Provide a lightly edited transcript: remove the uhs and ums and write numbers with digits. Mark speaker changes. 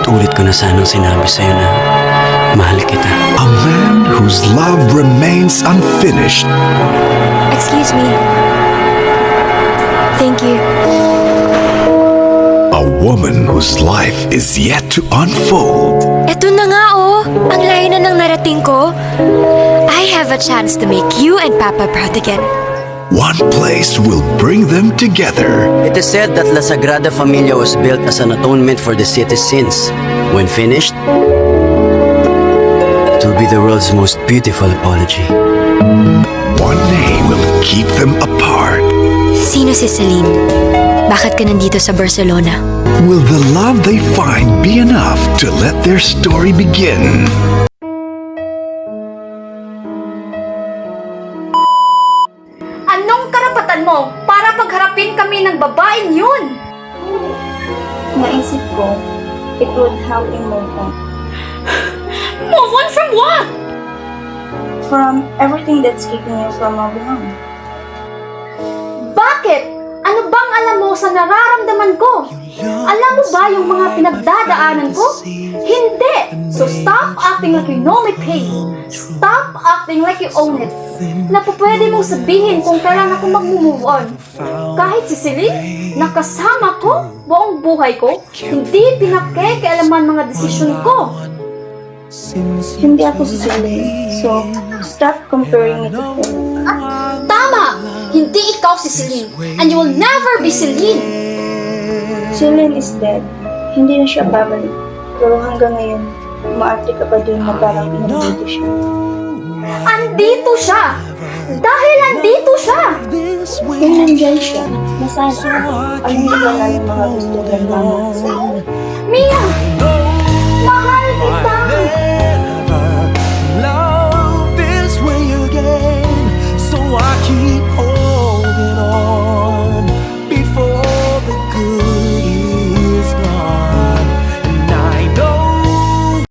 Speaker 1: Ulit-ulit ko na sanang sinabi sa'yo na mahal kita.
Speaker 2: A man whose love remains unfinished.
Speaker 3: Excuse me. Thank you.
Speaker 2: A woman whose life is yet to unfold.
Speaker 3: Eto na nga oh, ang layo na ng narating ko. I have a chance to make you and Papa proud again.
Speaker 2: One place will bring them together.
Speaker 1: It is said that La Sagrada Familia was built as an atonement for the city's sins. When finished, it will be the world's most beautiful apology.
Speaker 2: One name will keep them apart.
Speaker 3: Sino si Celine? Bakit ka nandito sa Barcelona?
Speaker 2: Will the love they find be enough to let their story begin?
Speaker 4: Anong karapatan mo para pagharapin kami ng babaeng yun?
Speaker 5: Naisip ko, it would help me move on
Speaker 4: Move on from what?
Speaker 5: from everything that's keeping you from moving on.
Speaker 4: Bakit? Ano bang alam mo sa nararamdaman ko? Alam mo ba yung mga pinagdadaanan ko? Hindi! So stop acting like you know my pain. Stop acting like you own it. Na po pwede mong sabihin kung kailan ako mag-move on. Kahit si Celine, nakasama ko buong buhay ko, hindi pinakikialaman mga desisyon ko.
Speaker 5: Hindi ako si Celine, so stop comparing me to him.
Speaker 4: Tama! Hindi ikaw si Celine, and you will never be Celine.
Speaker 5: Celine is dead. Hindi na siya babalik. Pero hanggang ngayon, umaarte ka pa din na parang nandito siya.
Speaker 4: Andito siya! Dahil andito siya!
Speaker 5: Kung nandyan siya, nasaan siya? Anong iba na yung mga gusto ng mama sa'yo?